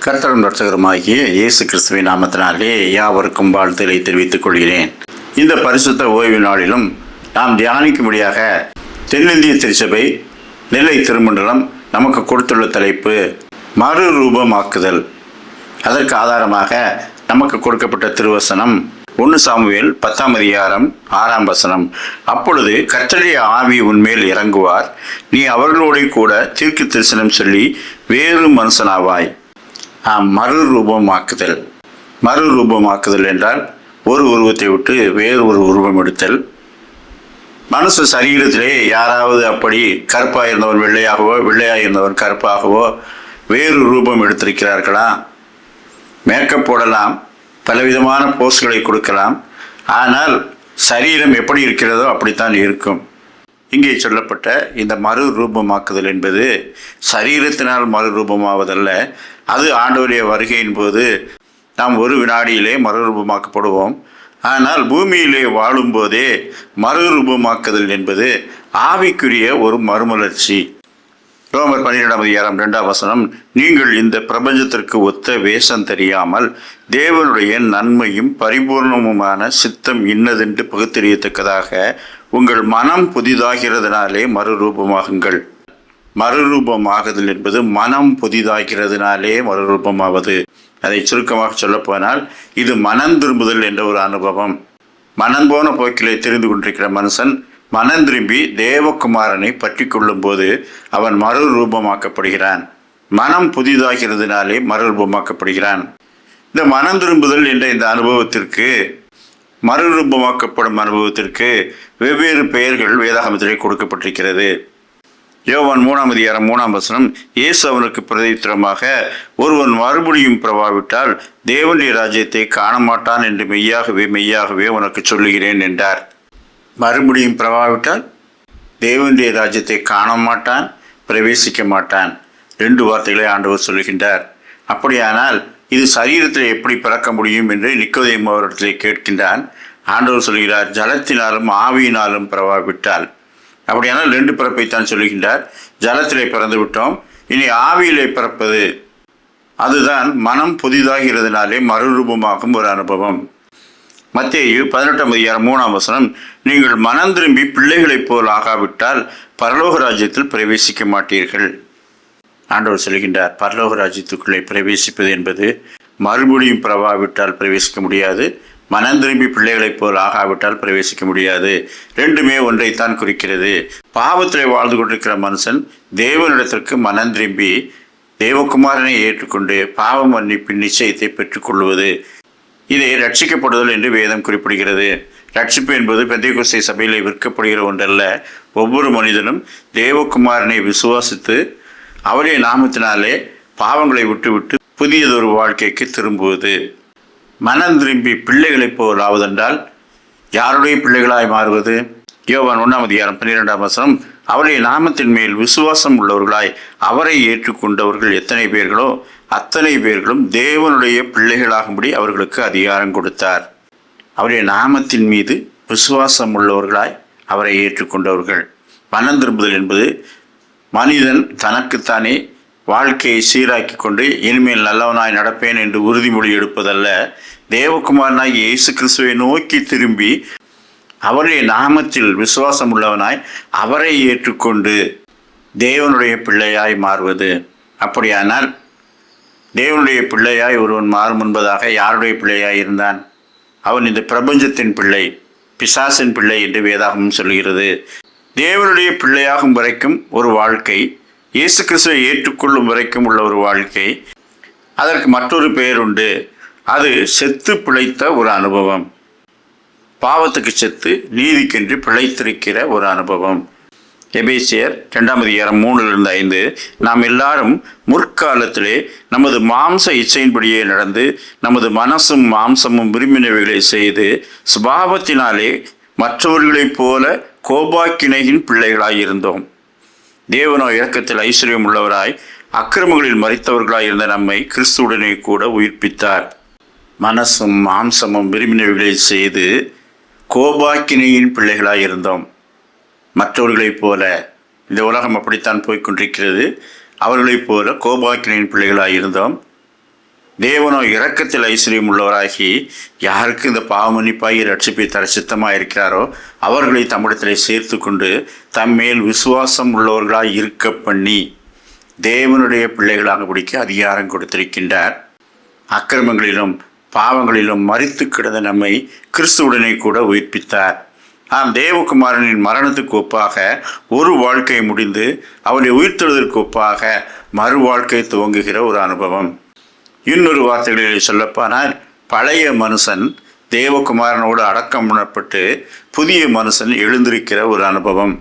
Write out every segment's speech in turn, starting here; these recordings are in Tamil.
கர்த்தரும் இரட்சகருமாகிய இயேசு கிறிஸ்துவின் நாமத்தினாலே யாவருக்கும் வாழ்த்துக்களை தெரிவித்துக் கொள்கிறேன். இந்த பரிசுத்த ஓய்வு நாளிலும் நாம் தியானிக்கும்படியாக தென்னிந்திய திருச்சபை நெல்லை திருமண்டலம் நமக்கு கொடுத்துள்ள தலைப்பு மறுரூபமாக்குதல். அதற்கு ஆதாரமாக நமக்கு கொடுக்கப்பட்ட திருவசனம் 1 சாமுவேல் 10:6. அப்பொழுது கர்த்தருடைய ஆவி உன்மேல் இறங்குவார், நீ அவர்களோடு கூட தீர்க்க தரிசனம் சொல்லி வேறு மனுஷனாவாய். மறுரூபமாக்குதல் என்றால் ஒரு உருவத்தை விட்டு வேறு ஒரு உருவம் எடுத்தல். மனுஷ சரீரத்திலே யாராவது அப்படி கருப்பாக இருந்தவன் வெள்ளையாகவோ, வெள்ளையாக இருந்தவன் கருப்பாகவோ வேறு ரூபம் எடுத்திருக்கிறார்களா? மேக்கப் போடலாம், பலவிதமான போஸ்களை கொடுக்கலாம், ஆனால் சரீரம் எப்படி இருக்கிறதோ அப்படித்தான் இருக்கும். இங்கே சொல்லப்பட்ட இந்த மறுரூபமாக்குதல் என்பது சரீரத்தினால் மறுரூபமாவதல்ல. அது ஆண்டவருடைய வருகையின் போது நாம் ஒரு வினாடியிலே மறுரூபமாக்கப்படுவோம். ஆனால் பூமியிலே வாழும்போதே மறுரூபமாக்குதல் என்பது ஆவிக்குரிய ஒரு மறுமலர்ச்சி. ரோமர் 12:2, நீங்கள் இந்த பிரபஞ்சத்திற்கு ஒத்த வேஷம் தெரியாமல் தேவனுடைய நன்மையும் பரிபூர்ணமுமான சித்தம் இன்னதென்று பகுத்தறியத்தக்கதாக உங்கள் மனம் புதிதாகிறதுனாலே மறுரூபமாகுங்கள். மறுரூபமாகுதல் என்பது மனம் புதிதாகிறதுனாலே மறுரூபமாவது. அதை சுருக்கமாக சொல்லப்போனால் இது மனம் திரும்புதல் என்ற ஒரு அனுபவம். மனம் போன போக்கிலே தெரிந்து கொண்டிருக்கிற மனுஷன் மனம் திரும்பி தேவகுமாரனை பற்றி கொள்ளும் போது அவன் மறுரூபமாக்கப்படுகிறான். மனம் புதிதாகிறதுனாலே மறுரூபமாக்கப்படுகிறான். இந்த மனம் திரும்புதல் என்ற இந்த அனுபவத்திற்கு, மறுரூபமாக்கப்படும் அனுபவத்திற்கு வெவ்வேறு பெயர்கள் வேதாகமத்திலே கொடுக்கப்பட்டிருக்கிறது. யோவான் 3:3, இயேசு அவனுக்கு பிரதித்திரமாக, ஒருவன் மறுபடியும் பிறவாவிட்டால் தேவனுடைய ராஜ்யத்தை காண மாட்டான் என்று மெய்யாகவே உனக்கு சொல்லுகிறேன் என்றார். மறுபடியும் பிறவாவிட்டால் தேவனுடைய ராஜ்யத்தை காண மாட்டான், பிரவேசிக்க மாட்டான். 2 வார்த்தைகளை ஆண்டவர் சொல்லுகின்றார். அப்படியானால் இது சரீரத்தில் எப்படி பிறக்க முடியும் என்று நிக்கோதேமு அவரிடத்திலே கேட்கின்றான். ஆண்டவர் சொல்கிறார், ஜலத்தினாலும் ஆவியினாலும் பிறவாவிட்டால். அப்படியானால் 2 பிறப்பைத்தான் சொல்லுகின்றார். ஜலத்திலே பிறந்து விட்டோம், இனி ஆவியிலே பிறப்பது, அதுதான் மனம் புதிதாகிறதுனாலே மறுரூபமாகும் ஒரு அனுபவம். மத்தேயு 18:3, நீங்கள் மனம் திரும்பி பிள்ளைகளைப் போல் ஆகாவிட்டால் பரலோக ராஜ்யத்தில் பிரவேசிக்க மாட்டீர்கள். ஆண்டவர் சொல்கின்றார், பரலோக ராஜ்யத்துக்குள்ளே பிரவேசிப்பது என்பது மறுபடியும் பிறவாவிட்டால் பிரவேசிக்க முடியாது, மனம் திரும்பி பிள்ளைகளைப் போல் ஆகாவிட்டால் பிரவேசிக்க முடியாது. 2மே ஒன்றைத்தான் குறிக்கிறது. பாவத்திலே வாழ்ந்து கொண்டிருக்கிற மனுஷன் தேவனிடத்திற்கு மனம் திரும்பி தேவகுமாரனை ஏற்றுக்கொண்டு பாவ மன்னிப்பின் நிச்சயத்தை பெற்றுக்கொள்வது, இதை ரட்சிக்கப்படுதல் என்று வேதம் குறிப்பிடுகிறது. ரட்சிப்பு என்பது பெந்தேகோஸ்தே சபையிலே விற்கப்படுகிற ஒன்றல்ல. ஒவ்வொரு மனிதனும் தேவகுமாரனை விசுவாசித்து அவருடைய நாமத்தினாலே பாவங்களை விட்டுவிட்டு புதியதொரு வாழ்க்கைக்கு திரும்புவது. மனம் திரும்பி பிள்ளைகளைப் போல் ஆவதென்றால் யாருடைய பிள்ளைகளாய் மாறுவது? யோவான் 1:12, அவருடைய நாமத்தின் மேல் விசுவாசம் உள்ளவர்களாய் அவரை ஏற்றுக்கொண்டவர்கள் எத்தனை பேர்களோ அத்தனை பேர்களும் தேவனுடைய பிள்ளைகளாகும்படி அவர்களுக்கு அதிகாரம் கொடுத்தார். அவருடைய நாமத்தின் மீது விசுவாசம் உள்ளவர்களாய் அவரை ஏற்றுக்கொண்டவர்கள். மனம் திரும்புதல் என்பது மனிதன் தனக்குத்தானே வாழ்க்கையை சீராக்கி கொண்டு இனிமேல் நல்லவனாய் நடப்பேன் என்று உறுதிமொழி எடுப்பதல்ல. தேவகுமாரனாய் இயேசு கிறிஸ்துவை நோக்கி திரும்பி அவருடைய நாமத்தில் விசுவாசம் உள்ளவனாய் அவரை ஏற்றுக்கொண்டு தேவனுடைய பிள்ளையாய் மாறுவது. அப்படியானால் தேவனுடைய பிள்ளையாய் ஒருவன் மாறும் முன்பதாக யாருடைய பிள்ளையாய் இருந்தான்? அவன் இந்த பிரபஞ்சத்தின் பிள்ளை, பிசாசின் பிள்ளை என்று வேதாகமம் சொல்கிறது. தேவனுடைய பிள்ளையாகும் வரைக்கும் ஒரு வாழ்க்கை, இயேசு கிறிஸ்துவை ஏற்றுக்கொள்ளும் வரைக்கும் உள்ள ஒரு வாழ்க்கை. அதற்கு மற்றொரு பெயர் உண்டு. அது செத்து பிழைத்த ஒரு அனுபவம். பாவத்துக்கு செத்து நீதிக்கென்று பிழைத்திருக்கிற ஒரு அனுபவம். எபேசியர் 2:3-5, நாம் எல்லாரும் முற்காலத்திலே நமது மாம்ச இச்சையின்படியே நடந்து நமது மனசும் மாம்சமும் விரும்பினவைகளை செய்து சுபாவத்தினாலே மற்றவர்களைப் போல கோபாக்கினையின் பிள்ளைகளாயிருந்தோம். தேவனோ இரக்கத்தில் ஐஸ்வர்யம் உள்ளவராய் அக்கிரமங்களில் மரித்தவர்களாய் இருந்த நம்மை கிறிஸ்துவுடனே கூட உயிர்ப்பித்தார். மனசும் மாம்சமும் விரும்பினவைகளை செய்து கோபாக்கினையின் பிள்ளைகளாய் இருந்தோம். மற்றவர்களைப் போல, இந்த உலகம் அப்படித்தான் போய்கொண்டிருக்கிறது, அவர்களைப் போல கோபாக்கினையின் பிள்ளைகளாக இருந்தோம். தேவனோ இரக்கத்தில் ஐஸ்வர்யம் உள்ளவராகி யாருக்கு இந்த பாவமன்னிப்பாகி ரட்சிப்பை தர சித்தமாக இருக்கிறாரோ அவர்களை தம்மிடத்திலே சேர்த்து கொண்டு தம்மேல் விசுவாசம் உள்ளவர்களாய் இருக்க பண்ணி தேவனுடைய பிள்ளைகளாக பிடிக்க அதிகாரம் கொடுத்திருக்கின்றார். அக்கிரமங்களிலும் பாவங்களிலும் மரித்து கிடந்த நம்மை கிறிஸ்துவுடனே கூட உயிர்ப்பித்தார். தேவகுமாரனின் மரணத்துக்கு ஒப்பாக ஒரு வாழ்க்கை முடிந்து அவரை உயிர்த்தெழுதற்கு ஒப்பாக மறு வாழ்க்கை துவங்குகிற ஒரு அனுபவம். இன்னொரு வார்த்தைகளில் சொல்லப்போனால் பழைய மனுஷன் தேவகுமாரனோடு அடக்கம் பண்ணப்பட்டு புதிய மனுஷன் எழுந்திருக்கிற ஒரு அனுபவம்.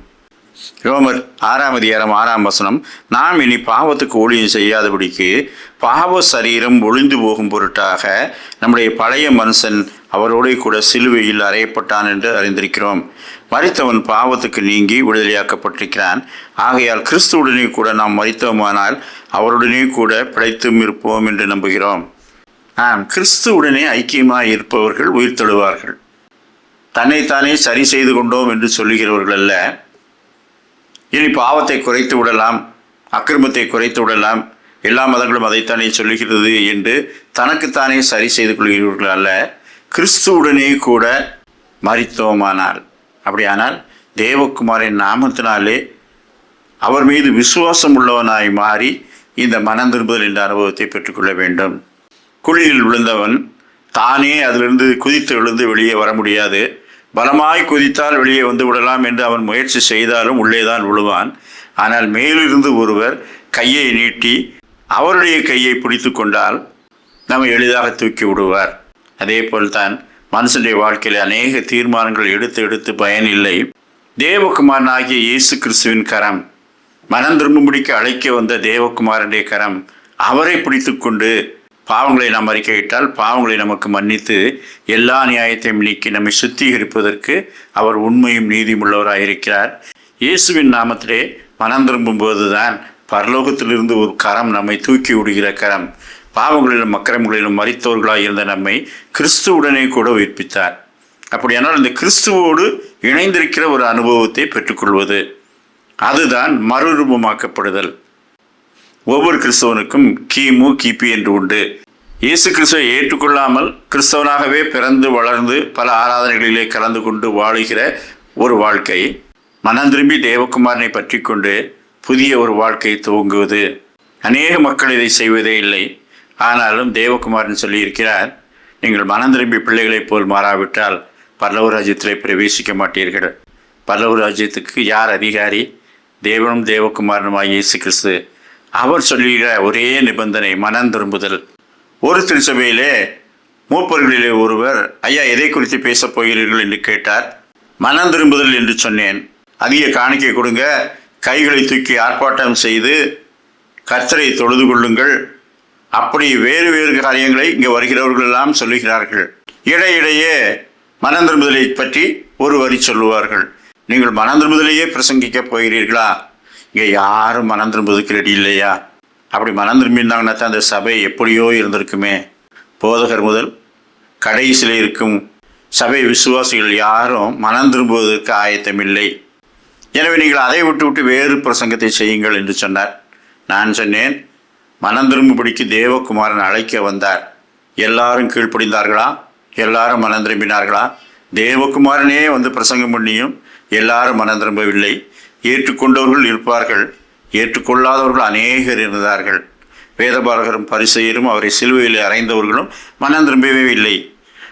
ரோமர் 6:6 நாம் இனி பாவத்துக்கு ஊழியம் செய்யாதபடிக்கு பாவ சரீரம் ஒழிந்து போகும் பொருட்டாக நம்முடைய பழைய மனுஷன் அவரோடு கூட சிலுவையில் அறையப்பட்டான் என்று அறிந்திருக்கிறோம். மரித்தவன் பாவத்துக்கு நீங்கி விடுதலையாக்கப்பட்டிருக்கிறான். ஆகையால் கிறிஸ்துவுடனே கூட நாம் மரித்தோமானால் அவருடனே கூட பிழைத்தும் இருப்போம் என்று நம்புகிறோம். கிறிஸ்துவுடனே ஐக்கியமாக இருப்பவர்கள் உயிர்த்தெழுவார்கள். தன்னைத்தானே சரி செய்து கொண்டோம் என்று சொல்லுகிறவர்கள் அல்ல. இனி பாவத்தை குறைத்து விடலாம், அக்கிரமத்தை குறைத்து விடலாம், எல்லா மதங்களும் அதைத்தானே சொல்லுகிறது என்று தனக்குத்தானே சரி செய்து கொள்கிறவர்கள் அல்ல. கிறிஸ்துவுடனே கூட மரித்தோமானால், அப்படியானால் தேவகுமாரின் நாமத்தினாலே அவர் மீது விசுவாசம் உள்ளவனாய் மாறி இந்த மனம் திரும்புதல் என்ற அனுபவத்தை பெற்றுக்கொள்ள வேண்டும். குழியில் விழுந்தவன் தானே அதிலிருந்து குதித்து விழுந்து வெளியே வர முடியாது. பலமாய் குதித்தால் வெளியே வந்து விடலாம் என்று அவன் முயற்சி செய்தாலும் உள்ளேதான் விழுவான். ஆனால் மேலிருந்து ஒருவர் கையை நீட்டி அவருடைய கையை பிடித்து கொண்டால் நம்மை எளிதாக தூக்கி விடுவார். அதே போல்தான் மனுஷனுடைய வாழ்க்கையில் அநேக தீர்மானங்கள் எடுத்து பயனில்லை. தேவகுமாரனாகிய இயேசு கிறிஸ்துவின் கரம், மனம் திரும்பும்படிக்கு அழைக்க வந்த தேவகுமாரனுடைய கரம், அவரை பிடித்து கொண்டு பாவங்களை நாம் அறிக்கையிட்டால் பாவங்களை நமக்கு மன்னித்து எல்லா நியாயத்தையும் நீக்கி நம்மை சுத்திகரிப்பதற்கு அவர் உண்மையும் நீதியும் உள்ளவராயிருக்கிறார். இயேசுவின் நாமத்திலே மனம் திரும்பும்போது தான் பரலோகத்திலிருந்து ஒரு கரம் நம்மை தூக்கி விடுகிற கரம். பாவங்களிலும் அக்கிரமங்களிலும் மரித்தவர்களாக இருந்த நம்மை கிறிஸ்துவுடனே கூட உயிர்ப்பித்தார். அப்படியானால் இந்த கிறிஸ்துவோடு இணைந்திருக்கிற ஒரு அனுபவத்தை பெற்றுக்கொள்வது, அதுதான் மறுரூபமாக்கப்படுதல். ஒவ்வொரு கிறிஸ்தவனுக்கும் கிமு கிபி என்று உண்டு. இயேசு கிறிஸ்துவை ஏற்றுக்கொள்ளாமல் கிறிஸ்தவனாகவே பிறந்து வளர்ந்து பல ஆராதனைகளிலே கலந்து கொண்டு வாழுகிற ஒரு வாழ்க்கை, மனம் திரும்பி தேவகுமாரனை பற்றி கொண்டு புதிய ஒரு வாழ்க்கையை துவங்குவது. அநேக மக்கள் இதை செய்வதே இல்லை. ஆனாலும் தேவகுமாரன் சொல்லியிருக்கிறார், நீங்கள் மனம் திரும்பி பிள்ளைகளைப் போல் மாறாவிட்டால் பரலோக ராஜ்யத்திலே பிரவேசிக்க மாட்டீர்கள். பரலோக ராஜ்யத்துக்கு யார் அதிகாரி? தேவனும் தேவகுமாரனுமாய் இயேசு கிறிஸ்து. அவர் சொல்லுகிற ஒரே நிபந்தனை மனம் திரும்புதல். ஒரு திருச்சபையிலே மூப்பர்களிலே ஒருவர், ஐயா எதை குறித்து பேசப் போகிறீர்கள் என்று கேட்டார். மனம் திரும்புதல் என்று சொன்னேன். அதிக காணிக்கை கொடுங்க, கைகளை தூக்கி ஆர்ப்பாட்டம் செய்து கர்த்தரை தொழுது கொள்ளுங்கள், அப்படி வேறு வேறு காரியங்களை இங்கே வருகிறவர்கள் எல்லாம் சொல்லுகிறார்கள். இடையிடையே மனம் திரும்புதலை பற்றி ஒரு வரி சொல்லுவார்கள். நீங்கள் மனம் திரும்புதலையே பிரசங்கிக்க போகிறீர்களா? இங்கே யாரும் மனம் திரும்புவதற்கு ரெடி இல்லையா? அப்படி மனம் திரும்பினாங்கன்னா தான் அந்த சபை எப்படியோ இருந்திருக்குமே. போதகர் முதல் கடைசியில் இருக்கும் சபை விசுவாசிகள் யாரும் மனம் திரும்புவதற்கு ஆயத்தமில்லை. எனவே நீங்கள் அதை விட்டு வேறு பிரசங்கத்தை செய்யுங்கள் என்று சொன்னார். நான் சொன்னேன், மனம் திரும்பும்படிக்கு தேவகுமாரன் அழைக்க வந்தார். எல்லாரும் கீழ்ப்படிந்தார்களா? எல்லாரும் மனம் திரும்பினார்களா? தேவகுமாரனே வந்து பிரசங்கம் பண்ணியும் எல்லாரும் மனம் திரும்பவில்லை. ஏற்றுக்கொண்டவர்கள் இருப்பார்கள், ஏற்றுக்கொள்ளாதவர்கள் அநேகர் இருந்தார்கள். வேதபாரகரும் பரிசேயரும் அவரை சிலுவையில் அறைந்தவர்களும் மனம் திரும்பவே இல்லை.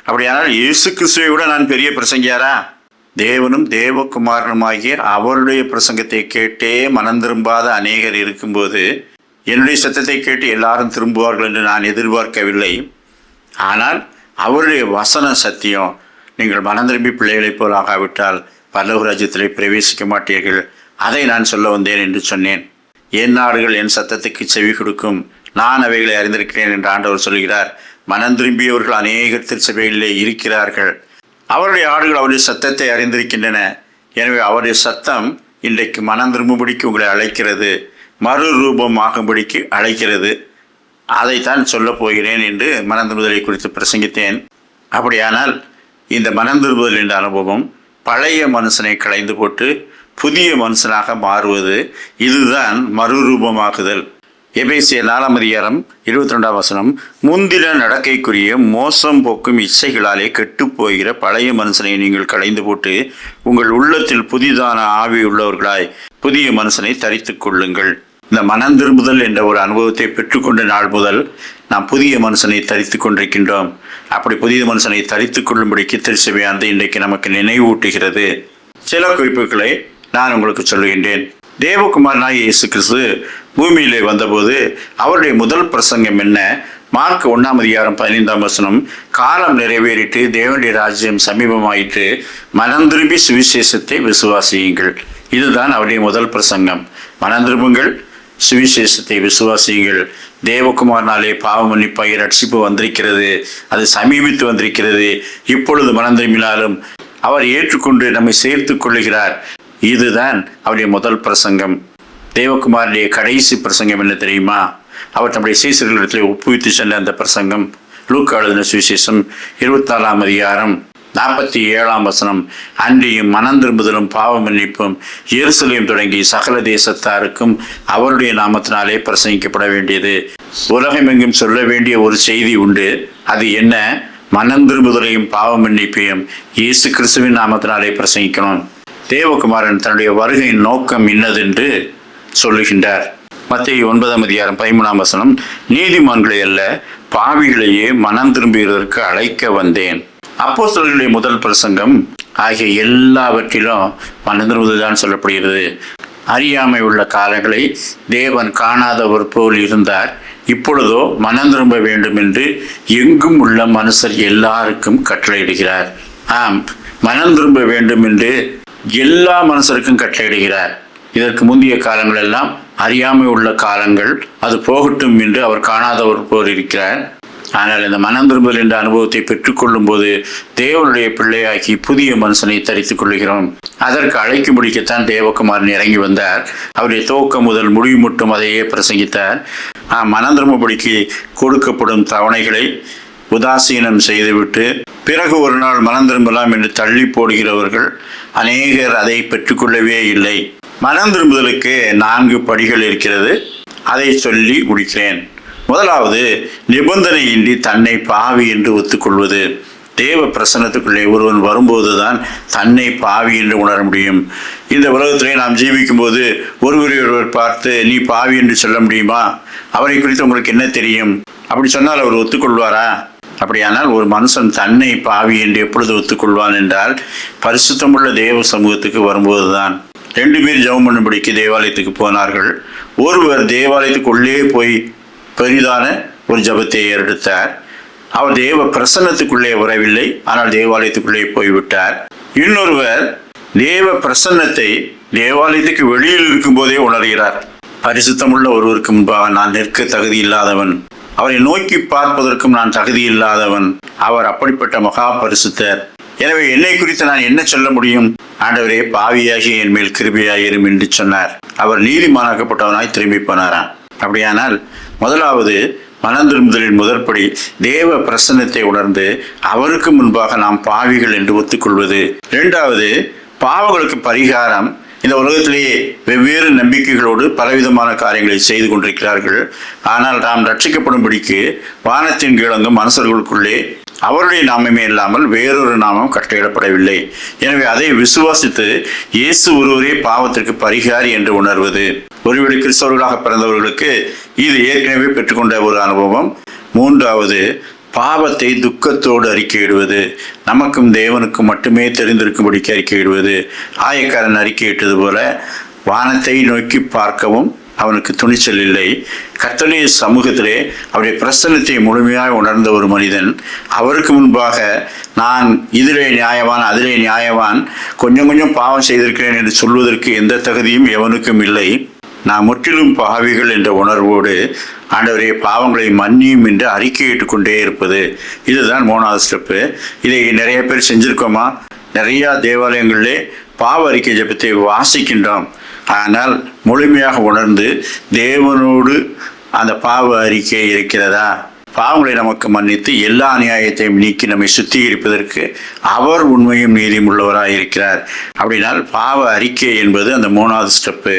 அப்படியானால் இயேசு கிறிஸ்துவை விட நான் பெரிய பிரசங்கியாரா? தேவனும் தேவகுமாரனுமாகிய அவருடைய பிரசங்கத்தை கேட்டே மனம் திரும்பாத அநேகர் இருக்கும்போது என்னுடைய சத்தத்தை கேட்டு எல்லாரும் திரும்புவார்கள் என்று நான் எதிர்பார்க்கவில்லை. ஆனால் அவருடைய வசன சத்தியம், நீங்கள் மனம் திரும்பி பிள்ளைகளைப் போல் ஆகாவிட்டால் பரலோக ராஜ்யத்திலே பிரவேசிக்க மாட்டீர்கள், அதை நான் சொல்ல வந்தேன் என்று சொன்னேன். என் நாடுகள் என் சத்தத்துக்கு செவி கொடுக்கும், நான் அவைகளை அறிந்திருக்கிறேன் என்று ஆண்டவர் சொல்கிறார். மனம் திரும்பியவர்கள் அநேகர் திருச்சபைகளிலே இருக்கிறார்கள். அவருடைய ஆடுகள் அவருடைய சத்தத்தை அறிந்திருக்கின்றன. எனவே அவருடைய சத்தம் இன்றைக்கு மனம் திரும்பும்படிக்கு உங்களை அழைக்கிறது, மறுரூபமாகும்படிக்கு அழைக்கிறது. அதைத்தான் சொல்லப் போகிறேன் என்று மனம் திரும்புதலை குறித்து பிரசங்கித்தேன். அப்படியானால் இந்த மனம் திரும்புதல் என்ற அனுபவம் பழைய மனுஷனை களைந்து போட்டு புதிய மனுஷனாக மாறுவது, இதுதான் மறுரூபமாகுதல். எபேசியர் 4:22 முந்தின நடக்கைக்குரிய மோசம் போக்கும் இச்சைகளாலே கெட்டுப்போகிற பழைய மனுஷனை நீங்கள் களைந்து போட்டு உங்கள் உள்ளத்தில் புதிதான ஆவி உள்ளவர்களாய் புதிய மனுஷனை தரித்துக் கொள்ளுங்கள். இந்த மனம் திரும்புதல் என்ற ஒரு அனுபவத்தை பெற்றுக்கொண்ட நாள் முதல் நாம் புதிய மனுஷனை தரித்துக் கொண்டிருக்கின்றோம். அப்படி புதிய மனுஷனை தரித்துக் கொள்ளும்படிக்கு திருச்சபையானது இன்றைக்கு நமக்கு நினைவூட்டுகிறது. சில குறிப்புகளை நான் உங்களுக்கு சொல்லுகின்றேன். தேவகுமாரனாகிய இயேசு கிறிஸ்து பூமியிலே வந்தபோது அவருடைய முதல் பிரசங்கம் என்ன? மார்க் 1:15 காலம் நிறைவேறிட்டு தேவனுடைய ராஜ்யம் சமீபமாயிட்டு மனம் திரும்பி சுவிசேஷத்தை விசுவாசியுங்கள். இதுதான் அவருடைய முதல் பிரசங்கம். மனம் திரும்புங்கள், சுவிசேஷத்தை விசுவாசியுங்கள். தேவகுமாரனாலே பாவ மன்னிப்பாகிய ரட்சிப்பு வந்திருக்கிறது, அது சமீபித்து வந்திருக்கிறது. இப்பொழுது மனம் திரும்பினாலும் அவர் ஏற்றுக்கொண்டு நம்மை சேர்த்து கொள்ளுகிறார். இதுதான் அவருடைய முதல் பிரசங்கம். தேவகுமாரனுடைய கடைசி பிரசங்கம் என்ன தெரியுமா? அவர் தம்முடைய சீசர்களிடத்தில் ஒப்புவித்து சென்ற அந்த பிரசங்கம் லூக்கா எழுதின சுவிசேஷம் 24:47 அன்றியும் மனம் திரும்புதலும் பாவ மன்னிப்பும் எருசலேம் தொடங்கி சகல தேசத்தாருக்கும் அவருடைய நாமத்தினாலே பிரசங்கிக்கப்பட வேண்டியது. உலகமெங்கும் சொல்ல வேண்டிய ஒரு செய்தி உண்டு. அது என்ன? மனம் திரும்புதலையும் பாவ மன்னிப்பையும் இயேசு கிறிஸ்துவின் நாமத்தினாலே பிரசங்கிக்கணும். தேவகுமாரன் தன்னுடைய வருகையின் நோக்கம் இன்னதென்று சொல்லுகின்றார். மத்தேயு 9:13 நீதிமான்களை அல்ல பாவிகளையே மனம் திரும்புவதற்கு அழைக்க வந்தேன். அப்போஸ்தலர்களுடைய முதல் பிரசங்கம் ஆகிய எல்லாவற்றிலும் மனம் திரும்புவதுதான் சொல்லப்படுகிறது. அறியாமை உள்ள காலங்களை தேவன் காணாதவர் போல் இருந்தார். இப்பொழுதோ மனம் திரும்ப வேண்டும் என்று எங்கும் உள்ள மனுஷர் எல்லாருக்கும் கட்டளையிடுகிறார். ஆம், மனம் திரும்ப வேண்டும் என்று எல்லா மனுஷருக்கும் கட்டளையிடுகிறார். இதற்கு முந்தைய காலங்கள் எல்லாம் அறியாமை உள்ள காலங்கள், அது போகட்டும் என்று அவர் காணாதவர் போல் இருக்கிறார். ஆனால் இந்த மனம் திரும்புதல் என்ற அனுபவத்தை பெற்றுக்கொள்ளும் போது தேவனுடைய பிள்ளையாக்கி புதிய மனுஷனை தரித்துக் கொள்கிறோம். அதற்கு அழைக்கு முடிக்கத்தான் தேவகுமாரன் இறங்கி வந்தார். அவருடைய துவக்கம் முதல் முடிவு மட்டும் அதையே பிரசங்கித்தார். மனம் திரும்பும்படிக்கு கொடுக்கப்படும் தவணைகளை உதாசீனம் செய்துவிட்டு பிறகு ஒரு நாள் மனம் திரும்பலாம் என்று தள்ளி போடுகிறவர்கள் அநேகர் அதை பெற்றுக்கொள்ளவே இல்லை. மனம் திரும்புதலுக்கு 4 படிகள் இருக்கிறது. அதை சொல்லி முடிக்கிறேன். முதலாவது, நிபந்தனையின்றி தன்னை பாவி என்று ஒத்துக்கொள்வது. தேவ பிரசன்னத்துக்குள்ளே ஒருவன் வரும்போதுதான் தன்னை பாவி என்று உணர முடியும். இந்த உலகத்திலே நாம் ஜீவிக்கும் போது ஒருவர் பார்த்து நீ பாவி என்று சொல்ல முடியுமா? அவரை குறித்து உங்களுக்கு என்ன தெரியும்? அப்படி சொன்னால் அவர் ஒத்துக்கொள்வாரா? அப்படியானால் ஒரு மனுஷன் தன்னை பாவி என்று எப்பொழுது ஒத்துக்கொள்வான் என்றால் பரிசுத்தமுள்ள தேவ சமூகத்துக்கு வரும்போதுதான். 2 பேர் ஜெபம் பண்ணும்படிக்கு தேவாலயத்துக்கு போனார்கள். ஒருவர் தேவாலயத்துக்குள்ளே போய் பெரிதான ஒரு ஜெபத்தை ஏறெடுத்தார். அவர் தேவ பிரசன்னத்துக்குள்ளே வரவில்லை, ஆனால் தேவாலயத்துக்குள்ளே போய்விட்டார். இன்னொருவர் தேவ பிரசன்னத்தை தேவாலயத்துக்கு வெளியில் இருக்கும்போதே உணர்கிறார். பரிசுத்தமுள்ள ஒருவருக்கு முன்பாக நான் நிற்க தகுதி இல்லாதவன், அவரை நோக்கி பார்ப்பதற்கும் நான் தகுதி இல்லாதவன், அவர் அப்படிப்பட்ட மகா பரிசுத்தர். எனவே என்னை குறித்து நான் என்ன சொல்ல முடியும்? ஆண்டவரே, பாவியாகி என் மேல் கிருபையாயிரும் என்று சொன்னார். அவர் நீதிமானாக்கப்பட்டவனாய் திரும்பி போனாராம். அப்படியானால் முதலாவது மனம் திரும்புதலின் முதற்படி தேவ பிரசன்னத்தை உணர்ந்து அவருக்கு முன்பாக நாம் பாவிகள் என்று ஒத்துக்கொள்வது. 2வது, பாவங்களுக்கு பரிகாரம். இந்த உலகத்திலேயே வெவ்வேறு நம்பிக்கைகளோடு பலவிதமான காரியங்களை செய்து கொண்டிருக்கிறார்கள். ஆனால் நாம் ரட்சிக்கப்படும்படிக்கு வானத்தின் கீழங்கும் மனுஷர்களுக்குள்ளே அவருடைய நாமமே இல்லாமல் வேறொரு நாமம் கட்டளையிடப்படவில்லை. எனவே அதை விசுவாசித்து இயேசு ஒருவரே பாவத்திற்கு பரிகாரி என்று உணர்வது. ஒருவேளை கிறிஸ்தவர்களாக பிறந்தவர்களுக்கு இது ஏற்கனவே பெற்றுக்கொண்ட ஒரு அனுபவம். 3வது, பாவத்தை துக்கத்தோடு அறிக்கையிடுவது. நமக்கும் தேவனுக்கும் மட்டுமே தெரிந்திருக்கும்படிக்கு அறிக்கையிடுவது. ஆயக்காரன் அறிக்கையிட்டது போல வானத்தை நோக்கி பார்க்கவும் அவனுக்கு துணிச்சல் இல்லை. கர்த்தருடைய சமூகத்திலே அவருடைய பிரசன்னத்தை முழுமையாக உணர்ந்த ஒரு மனிதன் அவருக்கு முன்பாக நான் இதிலே நியாயவான் அதிலே நியாயவான், கொஞ்சம் பாவம் செய்திருக்கிறேன் என்று சொல்வதற்கு எந்த தகுதியும் எவனுக்கும் இல்லை. நான் முற்றிலும் பாவிகள் என்ற உணர்வோடு ஆண்டவரே பாவங்களை மன்னியும் என்று அறிக்கையிட்டுக் கொண்டே இருப்பது. இதுதான் 3வது ஸ்டெப்பு. இதை நிறைய பேர் செஞ்சிருக்கோமா? நிறையா தேவாலயங்களிலே பாவ அறிக்கை ஜெபத்தை வாசிக்கின்றோம். ஆனால் முழுமையாக உணர்ந்து தேவனோடு அந்த பாவ அறிக்கை இருக்கிறதா? பாவங்களை நமக்கு மன்னித்து எல்லா அநியாயத்தையும் நீக்கி நம்மை சுத்திகரிப்பதற்கு அவர் உண்மையும் நீதியும் உள்ளவராக இருக்கிறார். அப்படினால் பாவ அறிக்கை என்பது அந்த 3வது ஸ்டெப்பு.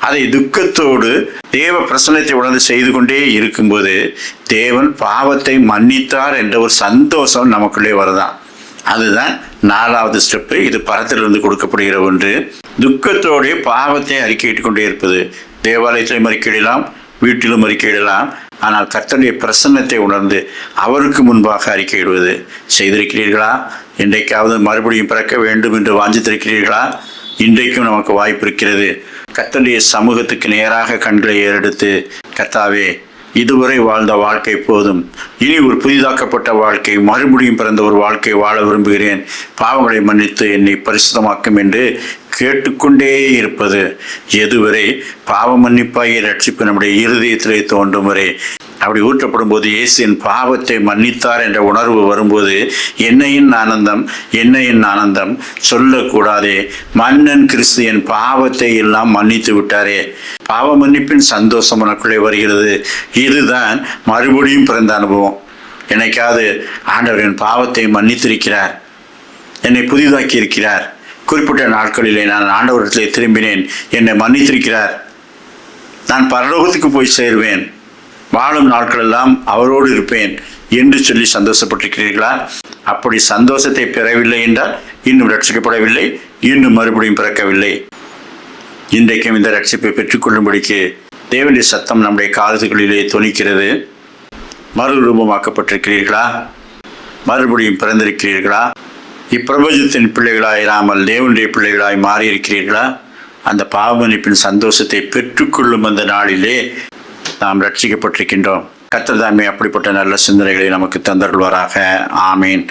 அதை துக்கத்தோடு தேவ பிரசன்னத்தை உணர்ந்து செய்து கொண்டே இருக்கும்போது தேவன் பாவத்தை மன்னித்தார் என்ற ஒரு சந்தோஷம் நமக்குள்ளே வருதான். அதுதான் 4வது ஸ்டெப்பு. இது பரத்திலிருந்து கொடுக்கப்படுகிற ஒன்று. துக்கத்தோடைய பாவத்தை அறிக்கையிட்டு கொண்டே இருப்பது. தேவாலயத்திலும் அறிக்கையிடலாம், வீட்டிலும் அறிக்கையிடலாம். ஆனால் கர்த்தருடைய பிரசன்னத்தை உணர்ந்து அவருக்கு முன்பாக அறிக்கையிடுவது. செய்திருக்கிறீர்களா? இன்றைக்காவது மறுபடியும் பிறக்க வேண்டும் என்று வாஞ்சித்திருக்கிறீர்களா? இன்றைக்கும் நமக்கு வாய்ப்பு இருக்கிறது. கர்த்தருடைய சமூகத்துக்கு நேராக கண்களை ஏறெடுத்து, கர்த்தாவே, இதுவரை வாழ்ந்த வாழ்க்கை போதும், இனி ஒரு புதிதாக்கப்பட்ட வாழ்க்கை, மறுபடியும் பிறந்த ஒரு வாழ்க்கை வாழ விரும்புகிறேன், பாவங்களை மன்னித்து என்னை பரிசுத்தமாக்கும் என்று கேட்டுக்கொண்டே இருப்பது. எதுவரை பாவ மன்னிப்பாகிய ரட்சிப்பு நம்முடைய இருதயத்திலே தோன்றும் வரை. அப்படி ஊற்றப்படும் போது இயேசு என் பாவத்தை மன்னித்தார் என்ற உணர்வு வரும்போது என்னையின் ஆனந்தம் சொல்லக்கூடாதே. மன்னன் கிறிஸ்து என் பாவத்தை எல்லாம் மன்னித்து விட்டாரே. பாவ மன்னிப்பின் சந்தோஷம் உனக்குள்ளே வருகிறது. இதுதான் மறுபடியும் பிறந்த அனுபவம். என்னைக்காவது ஆண்டவர் என் பாவத்தை மன்னித்திருக்கிறார், என்னை புதிதாக்கி இருக்கிறார், குறிப்பிட்ட நாட்களிலே நான் ஆண்டவரிடத்திலே திரும்பினேன், என்னை மன்னித்திருக்கிறார், நான் பரலோகத்துக்கு போய் சேர்வேன், வாழும் நாட்களெல்லாம் அவரோடு இருப்பேன் என்று சொல்லி சந்தோஷப்பட்டிருக்கிறீர்களா? அப்படி சந்தோஷத்தை பெறவில்லை என்றால் இன்னும் ரட்சிக்கப்படவில்லை, இன்னும் மறுபடியும் பிறக்கவில்லை. இன்றைக்கும் இந்த ரட்சிப்பை பெற்றுக்கொள்ளும்படிக்கு தேவனுடைய சத்தம் நம்முடைய காதுகளிலே தொனிக்கிறது. மறுரூபமாக்கப்பட்டிருக்கிறீர்களா? மறுபடியும் பிறந்திருக்கிறீர்களா? இப்பிரபஞ்சத்தின் பிள்ளைகளாயிராமல் தேவனுடைய பிள்ளைகளாய் மாறியிருக்கிறீர்களா? அந்த பாவமன்னிப்பின் சந்தோஷத்தை பெற்றுக்கொள்ளும் அந்த நாளிலே நாம் ரட்சிக்கப்பட்டிருக்கின்றோம். கர்த்தர் தாமே அப்படிப்பட்ட நல்ல சிந்தனைகளை நமக்கு தந்தருள்வாராக. ஆமீன்.